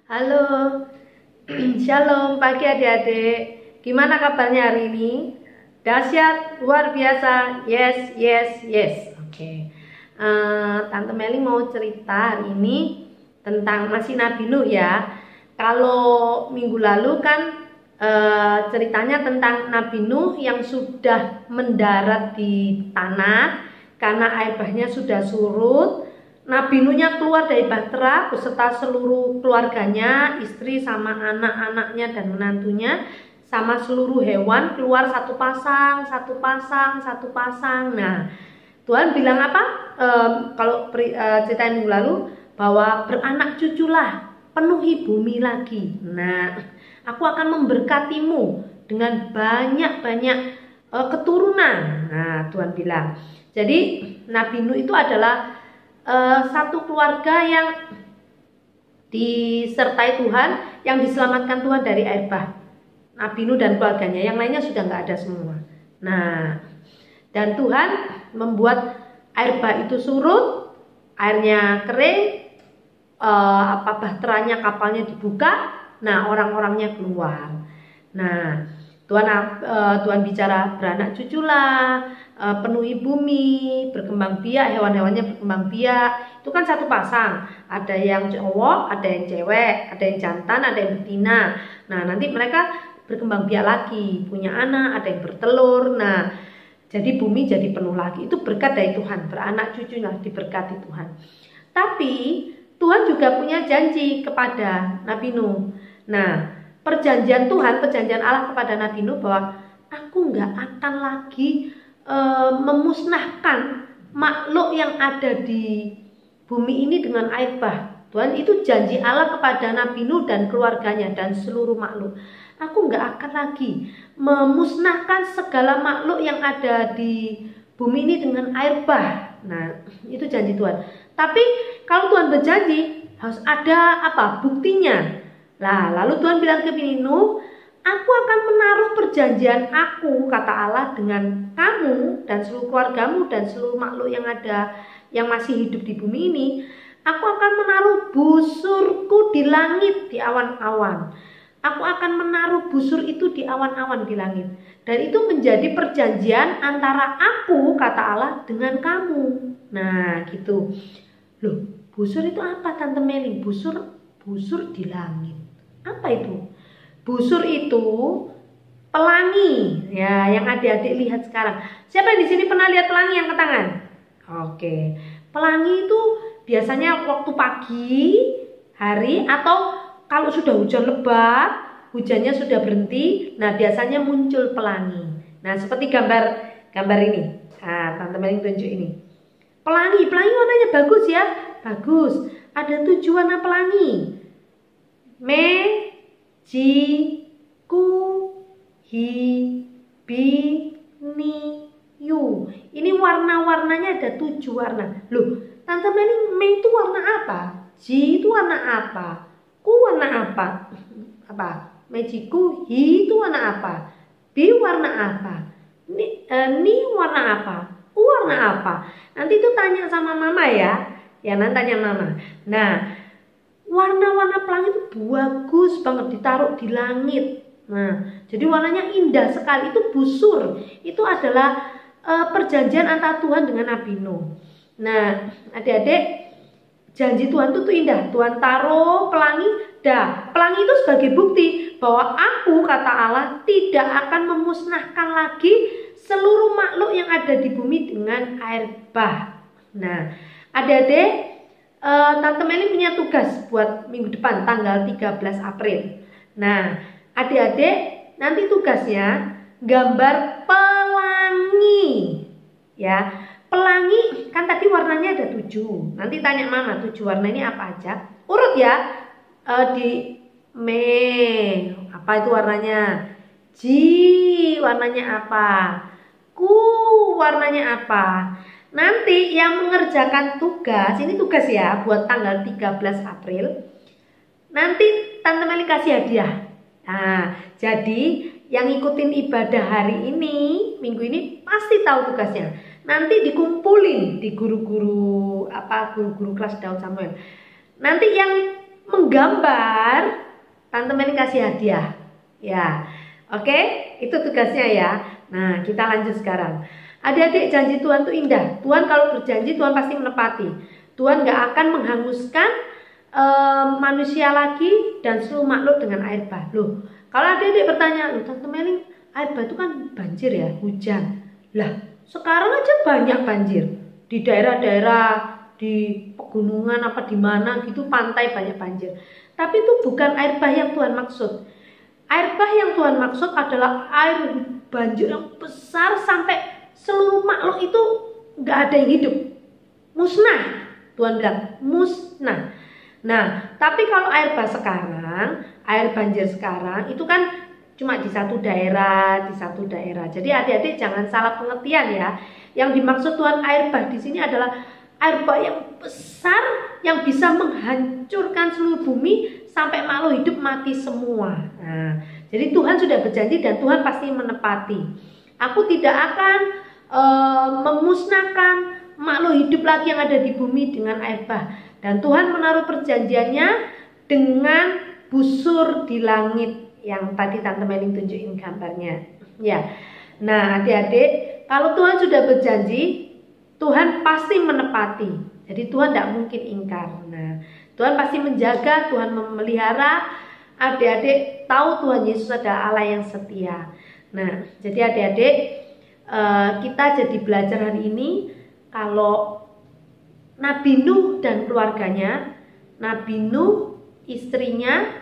Halo, Shalom pagi adik-adik. Gimana kabarnya hari ini? Dahsyat, luar biasa, yes, yes, yes. Oke. Tante Meli mau cerita hari ini tentang masih Nabi Nuh ya. Kalau minggu lalu kan ceritanya tentang Nabi Nuh yang sudah mendarat di tanah karena air bahnya sudah surut. Nabi Nuhnya keluar dari bahtera beserta seluruh keluarganya, istri sama anak-anaknya dan menantunya, sama seluruh hewan keluar satu pasang, satu pasang, satu pasang. Nah, Tuhan bilang apa? Kalau cerita minggu lalu bahwa beranak cuculah, penuhi bumi lagi. Nah, aku akan memberkatimu dengan banyak-banyak keturunan. Nah, Tuhan bilang. Jadi Nabi Nuh itu adalah satu keluarga yang disertai Tuhan, yang diselamatkan Tuhan dari air bah. Nabi Nuh dan keluarganya, yang lainnya sudah nggak ada semua. Nah, dan Tuhan membuat air bah itu surut, airnya kering, bahteranya kapalnya dibuka, nah orang-orangnya keluar. Nah, Tuhan bicara beranak cuculah, penuhi bumi, berkembang biak, hewan-hewannya berkembang biak. Itu kan satu pasang, ada yang cowok, ada yang cewek, ada yang jantan, ada yang betina. Nah, nanti mereka berkembang biak lagi, punya anak, ada yang bertelur. Nah, jadi bumi jadi penuh lagi. Itu berkat dari Tuhan, beranak cucunya diberkati Tuhan. Tapi Tuhan juga punya janji kepada Nabi Nuh. Nah, perjanjian Tuhan, perjanjian Allah kepada Nabi Nuh bahwa aku nggak akan lagi memusnahkan makhluk yang ada di bumi ini dengan air bah. Tuhan, itu janji Allah kepada Nabi Nuh dan keluarganya dan seluruh makhluk. Aku nggak akan lagi memusnahkan segala makhluk yang ada di bumi ini dengan air bah. Nah, itu janji Tuhan. Tapi kalau Tuhan berjanji harus ada apa? Buktinya. Nah, lalu Tuhan bilang ke Nuh, aku akan menaruh perjanjian aku, kata Allah, dengan kamu dan seluruh keluargamu dan seluruh makhluk yang ada, yang masih hidup di bumi ini. Aku akan menaruh busurku di langit, di awan-awan. Aku akan menaruh busur itu di awan-awan di langit. Dan itu menjadi perjanjian antara aku, kata Allah, dengan kamu. Nah, gitu. Loh, busur itu apa, Tante Meli? Busur di langit. Apa itu? Busur itu pelangi, ya, yang adik-adik lihat sekarang. Siapa yang di sini pernah lihat pelangi yang ke tangan? Oke, pelangi itu biasanya waktu pagi hari atau kalau sudah hujan lebat, hujannya sudah berhenti, nah biasanya muncul pelangi. Nah, seperti gambar ini. Nah, Tante Meli tunjuk ini. Pelangi warnanya bagus ya, bagus. Ada 7 warna pelangi. Yu. Ini warna-warnanya ada 7 warna. Loh, Tante Meli, me itu warna apa? Ji itu warna apa? Ku warna apa? Apa? Mejiku, hi itu warna apa? Bi warna apa? Ni warna apa? U warna apa? Nanti itu tanya sama mama ya. Ya, nanti tanya mama. Nah, warna-warna pelangi itu bagus banget ditaruh di langit. Nah, jadi warnanya indah sekali. Itu busur. Itu adalah perjanjian antara Tuhan dengan Nabi Nuh. Nah, adik-adik, janji Tuhan itu tuh indah. Tuhan taruh pelangi. Dah, pelangi itu sebagai bukti bahwa aku, kata Allah, tidak akan memusnahkan lagi seluruh makhluk yang ada di bumi dengan air bah. Nah, adik-adik, Tante Meli punya tugas buat minggu depan tanggal 13 April. Nah, adik-adik nanti tugasnya gambar pelangi. Ya, pelangi kan tadi warnanya ada 7. Nanti tanya mama 7 warna ini apa aja. Urut ya. Apa itu warnanya? Ji warnanya apa? Ku warnanya apa? Nanti yang mengerjakan tugas, ini tugas ya buat tanggal 13 April. Nanti Tante Meli kasih hadiah. Nah, jadi yang ngikutin ibadah hari ini, minggu ini pasti tahu tugasnya. Nanti dikumpulin di guru-guru kelas Daud Samuel. Nanti yang menggambar, Tante Meli kasih hadiah. Ya, oke, itu tugasnya ya. Nah, kita lanjut sekarang. Adik-adik, janji Tuhan itu indah. Tuhan kalau berjanji, Tuhan pasti menepati. Tuhan gak akan menghanguskan manusia lagi dan seluruh makhluk dengan air bah. Loh, kalau adik-adik bertanya, loh Tante Meli, air bah itu kan banjir ya, hujan. Lah, sekarang aja banyak banjir. Di daerah-daerah, di pegunungan apa di mana gitu, pantai banyak banjir. Tapi itu bukan air bah yang Tuhan maksud. Air bah yang Tuhan maksud adalah air banjir yang besar sampai seluruh makhluk itu nggak ada yang hidup, musnah. Tuhan bilang musnah. Nah, tapi kalau air bah sekarang, air banjir sekarang itu kan cuma di satu daerah, Jadi adik-adik jangan salah pengertian ya. Yang dimaksud Tuhan air bah di sini adalah air bah yang besar yang bisa menghancurkan seluruh bumi sampai makhluk hidup mati semua. Nah, jadi Tuhan sudah berjanji dan Tuhan pasti menepati. Aku tidak akan memusnahkan makhluk hidup lagi yang ada di bumi dengan air bah. Dan Tuhan menaruh perjanjiannya dengan busur di langit yang tadi Tante Meli tunjukin gambarnya. Ya. Nah, adik-adik, kalau Tuhan sudah berjanji, Tuhan pasti menepati. Jadi Tuhan tidak mungkin ingkar. Nah, Tuhan pasti menjaga, Tuhan memelihara. Adik-adik tahu Tuhan Yesus adalah Allah yang setia. Nah, jadi adik-adik, kita jadi belajar hari ini kalau Nabi Nuh dan keluarganya, Nabi Nuh, istrinya,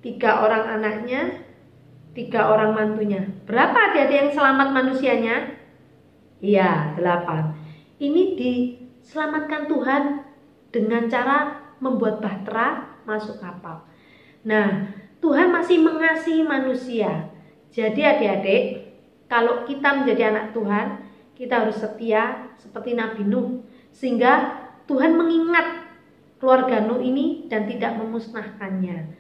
3 orang anaknya, 3 orang mantunya. Berapa adik-adik yang selamat manusianya? Iya, 8. Ini diselamatkan Tuhan dengan cara membuat bahtera masuk kapal. Nah, Tuhan masih mengasihi manusia. Jadi adik-adik, kalau kita menjadi anak Tuhan, kita harus setia seperti Nabi Nuh, sehingga Tuhan mengingat keluarga Nuh ini dan tidak memusnahkannya.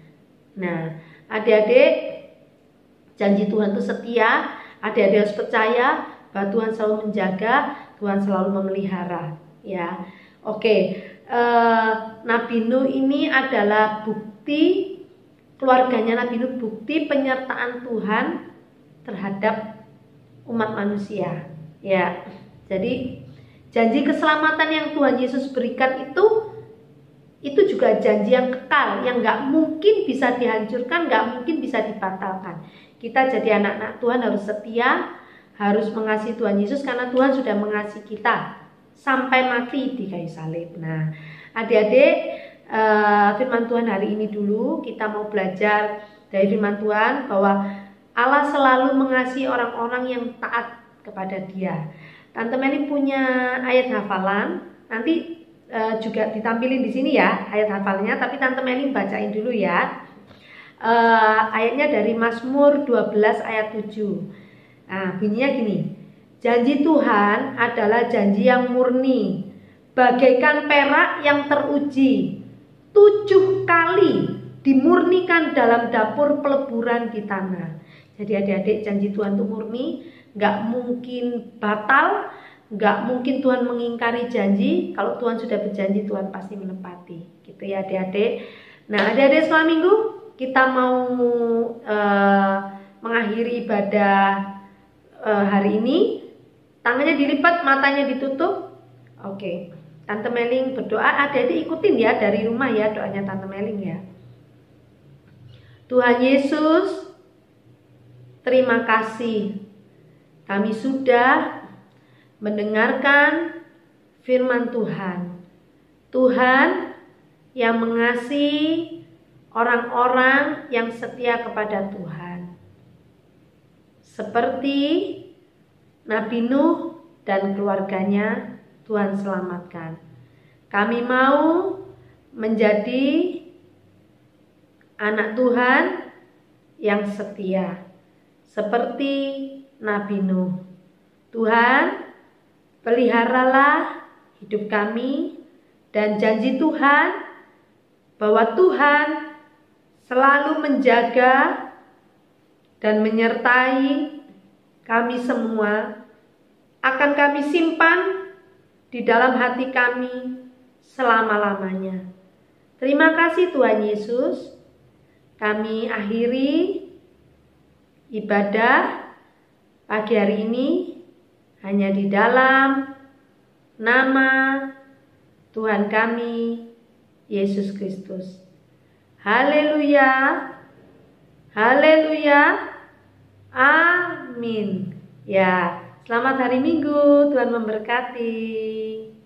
Nah, adik-adik, janji Tuhan itu setia. Adik-adik harus percaya bahwa Tuhan selalu menjaga, Tuhan selalu memelihara. Ya, oke. Nabi Nuh ini adalah bukti, keluarganya Nabi Nuh bukti penyertaan Tuhan terhadap umat manusia. Ya, jadi janji keselamatan yang Tuhan Yesus berikan itu juga janji yang kekal, yang gak mungkin bisa dihancurkan, gak mungkin bisa dibatalkan. Kita jadi anak-anak Tuhan harus setia, harus mengasihi Tuhan Yesus karena Tuhan sudah mengasihi kita sampai mati di kayu salib. Nah, adik-adik, firman Tuhan hari ini dulu kita mau belajar dari firman Tuhan bahwa Allah selalu mengasihi orang-orang yang taat kepada Dia. Tante Meli punya ayat hafalan, nanti juga ditampilin di sini ya ayat hafalnya, tapi Tante Meli bacain dulu ya. Ayatnya dari Mazmur 12 ayat 7. Nah, bunyinya gini. Janji Tuhan adalah janji yang murni, bagaikan perak yang teruji, 7 kali dimurnikan dalam dapur peleburan di tanah. Jadi adik-adik, janji Tuhan itu murni, gak mungkin batal, gak mungkin Tuhan mengingkari janji. Kalau Tuhan sudah berjanji, Tuhan pasti menepati. Gitu ya adik-adik. Nah, adik-adik sekolah minggu, kita mau mengakhiri ibadah hari ini. Tangannya dilipat, matanya ditutup. Oke. Tante Meling berdoa, adik-adik ikutin ya dari rumah ya doanya Tante Meling ya. Tuhan Yesus, terima kasih. Kami sudah mendengarkan firman Tuhan. Tuhan yang mengasihi orang-orang yang setia kepada Tuhan. Seperti Nabi Nuh dan keluarganya, Tuhan selamatkan. Kami mau menjadi anak Tuhan yang setia seperti Nabi Nuh. Tuhan, peliharalah hidup kami dan janji Tuhan bahwa Tuhan selalu menjaga dan menyertai kami semua, akan kami simpan di dalam hati kami selama-lamanya. Terima kasih Tuhan Yesus. Kami akhiri ibadah pagi hari ini hanya di dalam nama Tuhan kami, Yesus Kristus. Haleluya, haleluya, amin. Ya, selamat hari Minggu, Tuhan memberkati.